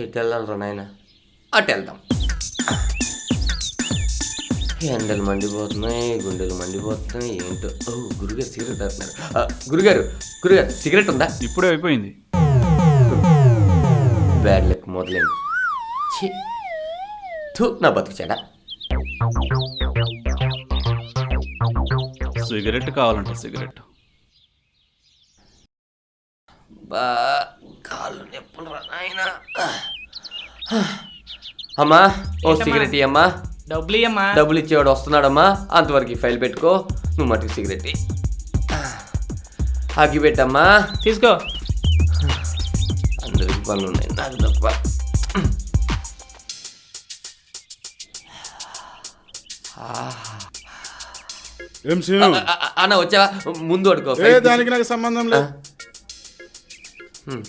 ఎటు వెళ్ళాలరా నాయన? అటు వెళ్దాం. ఎండలు మండిపోతున్నాయి, గుండెలు మండిపోతున్నాయి. ఏంటో. గురుగారు సిగరెట్ తాగుతున్నారు. గురుగారు సిగరెట్ ఉందా? ఇప్పుడే అయిపోయింది. బ్యాడ్ లక్ మొదలైంది. నా బతుకు చెడా. సిగరెట్ కావాలంట. సిగరెట్ కాళ్ళు నొప్పులు రా నాయన. అమ్మా ఓ సిగరెట్ ఇయ్యమ్మా. డబ్బులు ఇచ్చేవాడు వస్తున్నాడమ్మా. అంతవరకు ఫైల్ పెట్టుకో. నువ్వు మటుకు సిగరెట్ అగ్గి పెట్టమ్మా. తీసుకో. అందరికి పనులు ఉన్నాయి, నాకు తప్ప. అన్న వచ్చావా? ముందు అడుకో. దానికి నాకు సంబంధం లేదు.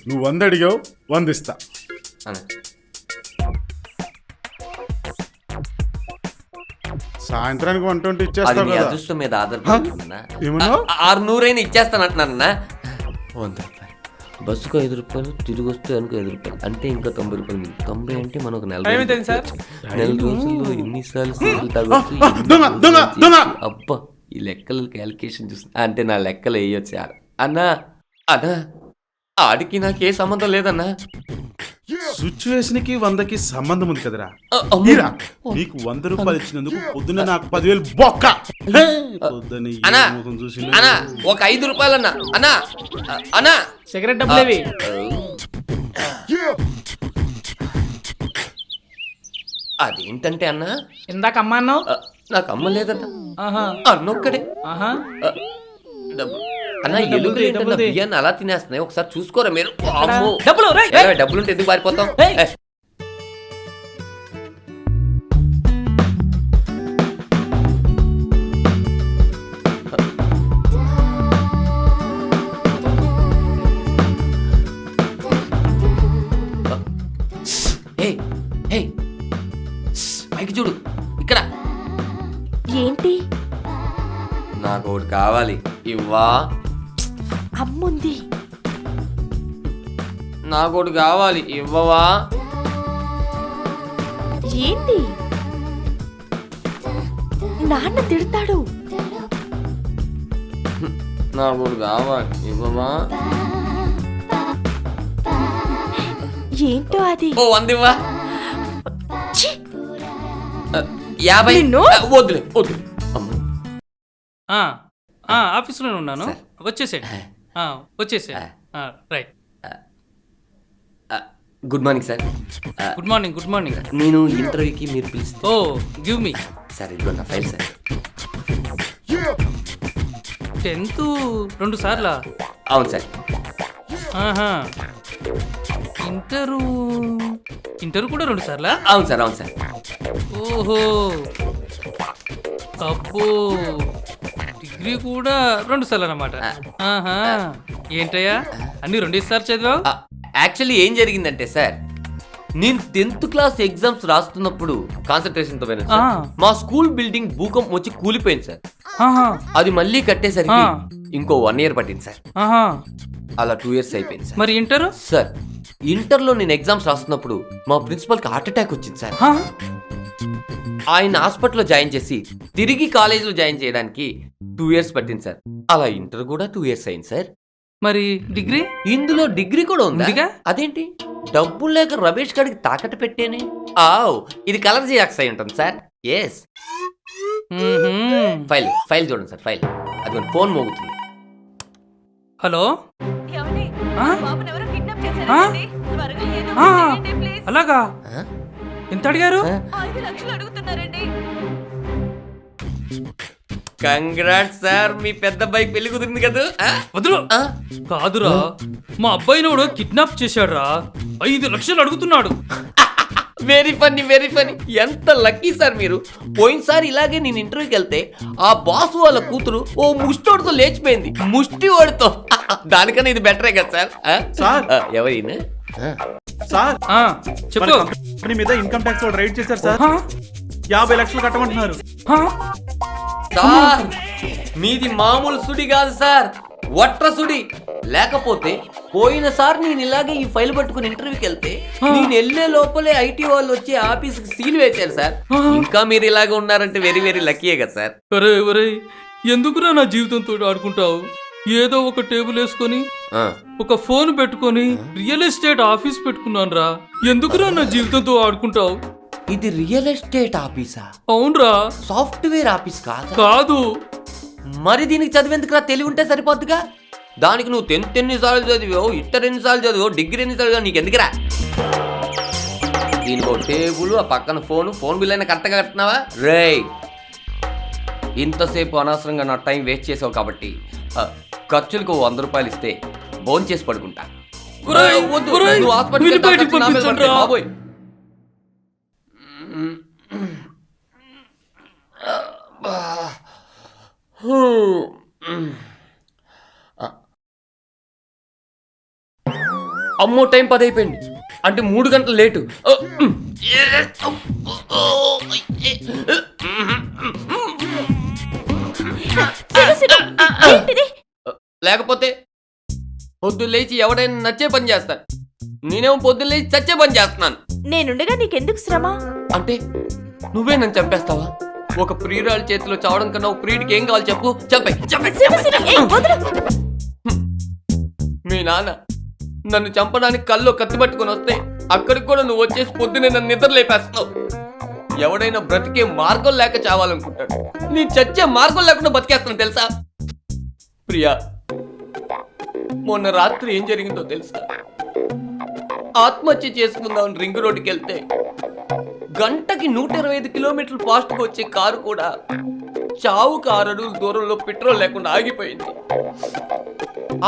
నువ్వు 100 అడిగావు, 100 ఇస్తా. సాయంత్రానికి 120 ఇచ్చేస్తా. అదృష్టం మీద ఆధారపడి 600 ఇచ్చేస్తాను అంటున్నానన్నా. 100 రూపాయలు బస్సుకు 5 రూపాయలు, తిరిగి వస్తే అనుకో 5 రూపాయలు, అంటే ఇంకా 90 రూపాయలు. 90 అంటే మనకు నెల రోజుల్లో ఎన్నిసార్లు తగ్గొచ్చు. అబ్బా ఈ లెక్కలు క్యాలిక్యులేషన్ చూస్తా అంటే నా లెక్కలు వేయొచ్చు. అన్నా ఆడికి నాకే సంబంధం లేదన్నా. సిచ్యువేషన్ కి 100కి సంబంధం ఉంది కదరా. నీకు 100 రూపాయలు ఇచ్చినందుకు పొద్దున్న నాకు 10,000 బొక్క. ఒక 5 రూపాయలు అన్నా. సిగరెట్ డబ్బులేవి. అదేంటంటే అన్నా, ఇందాక అమ్మ అన్నావు. నాకు అమ్మ లేదన్నా, అన్నొక్కడే. అన్నా ఎలుగులు బియ్యాన్ని అలా తినేస్తున్నాయి, ఒకసారి చూసుకోరా మీరు. డబ్బులుంటే ఎందుకు పారిపోతాం? పైకి చూడు, ఇక్కడ ఏంటి? నాకు ఒకటి కావాలి, ఇవ్వా? అమ్ముంది. నాకు ఒకటి కావాలి, ఇవ్వవా? ఏంటి? నాన్న తిడతాడు. నాకు ఒకటి కావాలి, ఇవ్వవా? ఏంటో అది. 100 ఇవ్వా? 50. వద్దులే. ఆఫీసులోనే ఉన్నాను, వచ్చేసే. Right. Good morning sir. Good morning. నేను ఇంటర్వ్యూకి మీరు పిలిస్తే. Give me. సార్ ఇదిగో నా ఫైల్ సార్. 10th 2 సార్లా? అవును సార్. ఇంటర్వ్యూ కూడా 2 సార్లా? అవును సార్. ఓహో, అబ్బో, డిగ్రీ కూడా 2 సార్లు అన్నమాట. ఏంటయ్యా అన్ని 2 సార్లు చదివావు? యాక్చువల్లీ ఏం జరిగిందంటే సార్, నేను 10th క్లాస్ ఎగ్జామ్స్ రాస్తున్నప్పుడు కాన్సన్ట్రేషన్ తో మా స్కూల్ బిల్డింగ్ భూకంపం వచ్చి కూలిపోయింది సార్. అది మళ్ళీ కట్టేసరికి ఇంకో 1 year పట్టింది సార్. అలా 2 years అయిపోయింది సార్. మరి ఇంటర్ సార్, ఇంటర్లో నేను ఎగ్జామ్స్ రాస్తున్నప్పుడు మా ప్రిన్సిపల్కి హార్ట్ అటాక్ వచ్చింది సార్. ఆయన హాస్పిటల్లో జాయిన్ చేసి తిరిగి కాలేజీలో జాయిన్ చేయడానికి 2 years పట్టింది సార్. అలా ఇంటర్ కూడా 2 years అయింది సార్. మరి డిగ్రీ? ఇందులో డిగ్రీ కూడా ఉందిగా. అదేంటి? డబ్బులు లేక రమేష్ గారికి తాకట్టు పెట్టేనే. ఇది కలర్ జిరాక్స్ అయి ఉంటుంది సార్. ఎస్. ఫైల్ చూడండి సార్. ఫైల్ అది ఫోన్ మోగుతుంది. హలో, అలాగా? ఎంత అడిగారు? 5 లక్షలు అడుగుతున్నారండి. కంగ్రాట్స్ సార్, మీ పెద్ద అబ్బాయి పెళ్లి కుదిరింది కదా. వదులు. కాదురా, మా అబ్బాయిని కూడా కిడ్నాప్ చేశాడురా. 5 లక్షలు అడుగుతున్నాడు. Very funny. ఎంత లక్కీ సార్ మీరు. పోయినసారి ఇలాగే నేను ఇంటర్వ్యూకి వెళ్తే ఆ బాస్ వాళ్ళ కూతురు ఓ ముష్టోడితో లేచిపోయింది. ముష్టి వాడితో. దానికన్నా ఇది బెటరే కదా సార్. ఎవరైనా సార్ చెప్పు. కంపెనీ మీద ఇన్కమ్ ట్యాక్స్ వాళ్ళు రైడ్ చేశారు సార్. 50 లక్షలు కట్టమంటున్నారు సార్. మీది మామూలు సుడి కాదు సార్, వట్ర సుడి. లేకపోతే పోయినసారి నేను ఇలాగే ఈ ఫైల్ పట్టుకుని ఇంటర్వ్యూకి వెళ్తే నేను వెళ్ళే లోపలే ఐటీ వాళ్ళు వచ్చి ఆఫీస్కి సీల్ వేశారు సార్. ఇంకా మీరు ఇలాగే ఉన్నారంటే వెరీ వెరీ లక్కీయే కదా సార్. ఒరే ఒరే, ఎందుకురా నా జీవితంతో ఆడుకుంటావు? ఏదో ఒక టేబుల్ వేసుకొని ఒక ఫోన్ పెట్టుకొని రియల్ ఎస్టేట్ ఆఫీస్ పెట్టుకున్నాను రా. ఎందుకురా నా జీవితంతో ఆడుకుంటావు? ఇది రియల్ ఎస్టేట్ ఆఫీసా? అవునరా. సాఫ్ట్వేర్ ఆఫీస్ కాదు. కాదు. మరి దీనికి చదివేందుకురా? తెలివి ఉంటే సరిపోద్దుగా. దానికి నువ్వు 10th ఎన్నిసార్లు చదివావు, ఇంటర్ ఎన్నిసార్లు చదివావు, డిగ్రీ ఎన్నిసార్లు చదివావు, నీకు ఎందుకురా? దీనికి ఒక టేబుల్, ఆ పక్కన ఫోన్ బిల్ అయినా కరెక్ట్గా కట్టినావా? రేయ్, ఇంతసేపు అనవసరంగా నా టైం వేస్ట్ చేసావు కాబట్టి ఖర్చులకు 100 రూపాయలు ఇస్తే భోన్ చేసి పడుకుంటా. నువ్వు హాస్పిటల్కి వెళ్తే నా మీద పడతాయి బాబోయ్. అమ్మో, టైం 10 అయిపోయింది. అంటే 3 గంటలు లేటు. లేకపోతే పొద్దు లేచి ఎవడైనా నచ్చే పని చేస్తాను, నేనేమో పొద్దు లేచి చచ్చే పని చేస్తున్నాను. నేనుండగా నీకెందుకు శ్రమ? అంటే నువ్వే నన్ను చంపేస్తావా? ఒక ప్రియురాల చేతిలో చావడం కన్నా ఒక ప్రియుడికి ఏం కావాలి చెప్పు. మీ నాన్న నన్ను చంపడానికి కల్లో కత్తి పట్టుకొని వస్తే అక్కడికి కూడా నువ్వు వచ్చేసి పొద్దునే నన్ను నిద్ర లేపేస్తున్నావు. ఎవడైనా బ్రతికే మార్గం లేక చావాలనుకుంటాడు, నీ చచ్చే మార్గం లేకుండా బతికేస్తాను తెలుసా? ప్రియా, మొన్న రాత్రి ఏం జరిగిందో తెలుసా? ఆత్మహత్య చేసుకుందామని రింగ్ రోడ్డుకి వెళ్తే గంటకి 125 కిలోమీటర్లు ఫాస్ట్గా వచ్చే కారు కూడా చావుకు 6 అడుగుల దూరంలో పెట్రోల్ లేకుండా ఆగిపోయింది.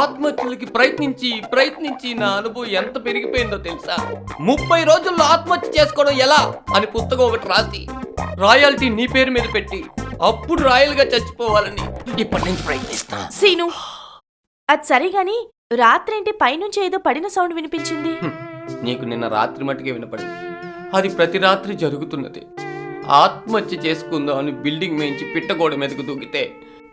ఆత్మహత్యలకి ప్రయత్నించి నా అనుభవం ఎంత పెరిగిపోయిందో తెలుసా? 30 రోజుల్లో ఆత్మహత్య చేసుకోవడం ఎలా అని పుస్తకం ఒకటి రాసి రాయల్టీ నీ పేరు మీద పెట్టి అప్పుడు రాయల్గా చచ్చిపోవాలని ఇప్పటి నుంచి ప్రయత్నిస్తా. సీను, అది సరే గాని రాత్రేంటి పైనుంచి ఏదో పడిన సౌండ్ వినిపించింది? నీకు నిన్న రాత్రి మట్టుకే వినపడింది. అది ప్రతి రాత్రి జరుగుతున్నది. ఆత్మహత్య చేసుకుందాం అని బిల్డింగ్ మేంచి పిట్టగోడ మీదకు దూకితే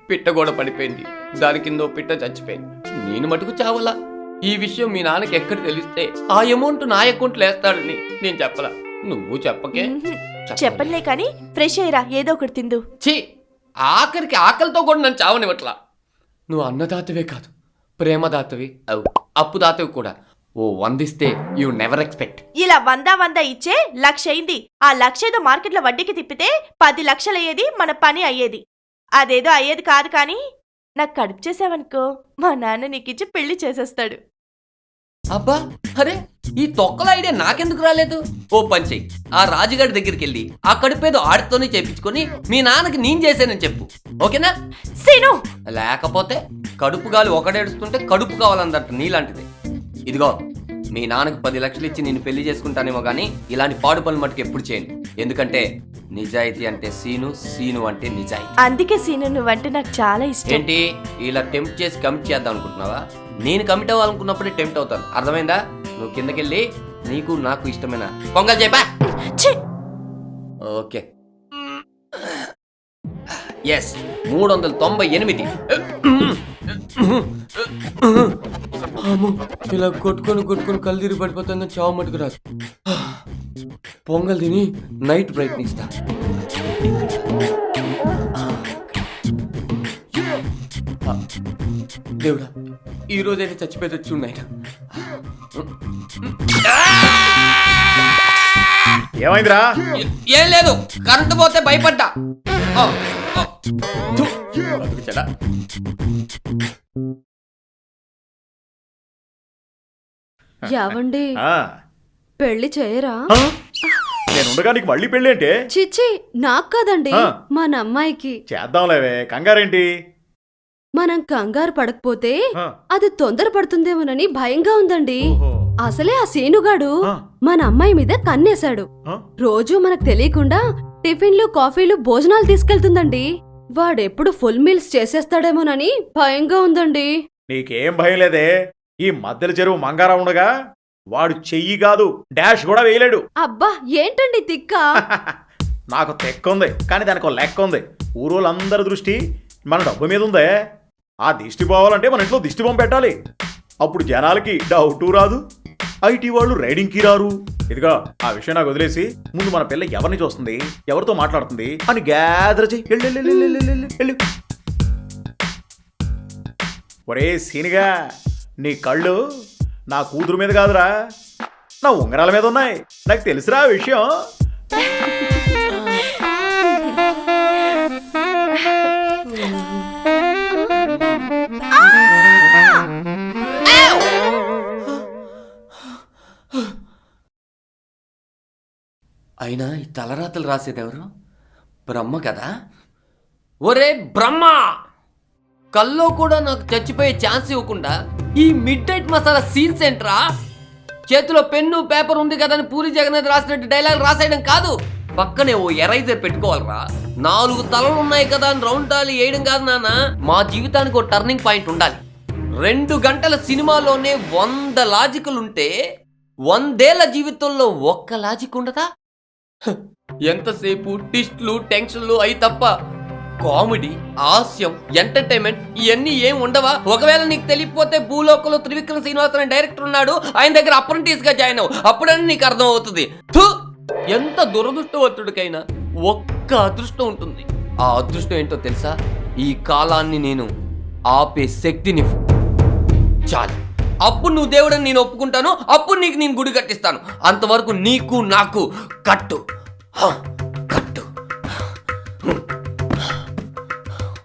పిట్టగోడ పడిపోయింది, దాని కింద పిట్ట చచ్చిపోయింది. నేను మటుకు చావలా. ఈ విషయం మీ నాన్నకి ఎక్కడ తెలిస్తే ఆ అమౌంట్ నా అకౌంట్లో వేస్తాడని నేను చెప్పలా. నువ్వు చెప్పకే. చెప్పలే కానీ ఫ్రెష్ అయ్యరా, ఏదో ఒకటి తిందు. ఛీ, ఆఖరికి ఆకలితో కూడా నన్ను చావనివ్వట్లా. నువ్వు అన్నదాతవే కాదు, ప్రేమదాతవి, అప్పుదాతవి కూడా. ఓ 100 ఇస్తే యూ నెవర్ ఎక్స్పెక్ట్. ఇలా 100 ఇచ్చే 1,00,000 అయింది. ఆ 1,00,000 ఏదో మార్కెట్లో వడ్డీకి తిప్పితే 10 లక్షలు అయ్యేది, మన పని అయ్యేది. అదేదో అయ్యేది కాదు కానీ నాకు కడుపు చేసావనుకో, మా నాన్న నీకిచ్చి పెళ్లి చేసేస్తాడు. అబ్బా, అరే ఈ తొక్కల ఐడియా నాకెందుకు రాలేదు? ఓ పని చెయ్యి, ఆ రాజుగారి దగ్గరికి వెళ్ళి ఆ కడుపేదో ఆడితోనే చేపించుకొని మీ నాన్నకి నేను చేశానని చెప్పు, ఓకేనా? సీను, లేకపోతే కడుపు గాలి ఒకడేడుస్తుంటే కడుపు కావాలందట నీలాంటిది. ఇదిగో, మీ నాన్నకు 10 లక్షలు ఇచ్చి నేను పెళ్లి చేసుకుంటానేమో కానీ ఇలాంటి పాడు పనులు మటుకు ఎప్పుడు చేయను. ఎందుకంటే నిజాయితీ అంటే సీను, సీను అంటే నిజాయితీ. అందుకే సీను నువ్వంటే నాకు చాలా ఇష్టం. ఏంటి ఇలా టెంప్ట్ చేసి కమిట్ చేద్దాం అనుకుంటున్నావా? నేను కమిట్ అవ్వాలనుకున్నప్పుడే టెంప్ట్ అవుతాను, అర్థమైందా? నువ్వు కిందకెళ్ళి నీకు నాకు ఇష్టమైన పొంగల్ చెప్పా. Okay, yes, 398. ఇలా కొట్టుకొని కళ్ళు తిరిగి పడిపోతాను, చావు మటుకు రాదు. పొంగల్ తిని నైట్ ప్రయత్నిస్తా. దేవుడా, ఈ రోజైతే చచ్చిపోతే చూడాయన. ఏమైందిరా? ఏం లేదు, కరెంటు పోతే భయపడ్డా. యావండి, పెళ్లి చేయరా? నేను ఉండగా నీకు మళ్ళీ పెళ్ళి అంటే? చిచ్చి, నాకు కాదండి, మన అమ్మాయికి. చేద్దాంలేవే, కంగారేంటి? మనం కంగారు పడకపోతే అది తొందర పడుతుందేమోనని భయంగా ఉందండి. అసలే ఆ సీనుగాడు మన అమ్మాయి మీద కన్నేశాడు. రోజు మనకు తెలియకుండా టిఫిన్లు, కాఫీలు, భోజనాలు తీసుకెళ్తుందండి. వాడెప్పుడు ఫుల్ మీల్స్ చేసేస్తాడేమోనని భయంగా ఉందండి. నీకేం భయం లేదే, ఈ మధ్యల చెరువు మంగారా ఉండగా వాడు చెయ్యి కాదు డాష్ కూడా వేయలేడు. అబ్బా, ఏంటండి తిక్క? నాకు తెక్క ఉంది కానీ దానికి లెక్క ఉంది. ఊరోళ్ళందరి దృష్టి మన డబ్బు మీద ఉందే. ఆ దిష్టి పోవాలంటే మన ఇంట్లో దిష్టి బొమ్మ పెట్టాలి. అప్పుడు జనాలకి డౌటు రాదు, ఐటీ వాళ్ళు రైడింగ్కి రారు. ఇదిగా ఆ విషయం నాకు వదిలేసి ముందు మన పిల్ల ఎవరిని చూస్తుంది, ఎవరితో మాట్లాడుతుంది అని గ్యాదర్ చెయ్యి. వెళ్ళు. ఒరే సీనిగా, నీ కళ్ళు నా కూతురు మీద కాదురా, నా ఉంగరాల మీద ఉన్నాయి. నాకు తెలుసురా ఆ విషయం. అయినా ఈ తలరాతలు రాసేది ఎవరు? బ్రహ్మ కదా. ఒరే బ్రహ్మ, కల్లో కూడా నాకు చచ్చిపోయే ఛాన్స్ ఇవ్వకుండా ఈ మిడ్ నైట్ మసాలా సీన్స్ ఏంట్రా? చేతిలో పెన్ను పేపర్ ఉంది కదా అని పూరి జగన్నాథ్ రాసినట్టు డైలాగ్ రాసేయడం కాదు, పక్కనే ఓ ఎరైజర్ పెట్టుకోవాలరా. 4 తలలు ఉన్నాయి కదా అని రౌండ్ తాళి వేయడం కాదు నాన్న. మా జీవితానికి ఒక టర్నింగ్ పాయింట్ ఉండాలి. 2 గంటల సినిమాలోనే 100 లాజికలు ఉంటే 100 ఏళ్ల జీవితంలో ఒక్క లాజిక్ ఉండదా? ఎంతసేపు ట్విస్ట్లు టెన్షన్లు అయి తప్ప కామెడీ, హాస్యం, ఎంటర్టైన్మెంట్ ఇవన్నీ ఏం ఉండవా? ఒకవేళ నీకు తెలియకపోతే భూలోకంలో త్రివిక్రమ్ శ్రీనివాస్ అనే డైరెక్టర్ ఉన్నాడు, ఆయన దగ్గర అప్రెంటిస్ గా జాయిన్ అవ్వు, అప్పుడని నీకు అర్థం అవుతుంది. ఎంత దురదృష్టవంతుడికైనా ఒక్క అదృష్టం ఉంటుంది. ఆ అదృష్టం ఏంటో తెలుసా? ఈ కాలాన్ని నేను ఆపే శక్తినివ్వు చాలు. అప్పుడు నువ్వు దేవుడని నేను ఒప్పుకుంటాను, అప్పుడు నీకు నేను గుడి కట్టిస్తాను. అంతవరకు నీకు నాకు కట్టు.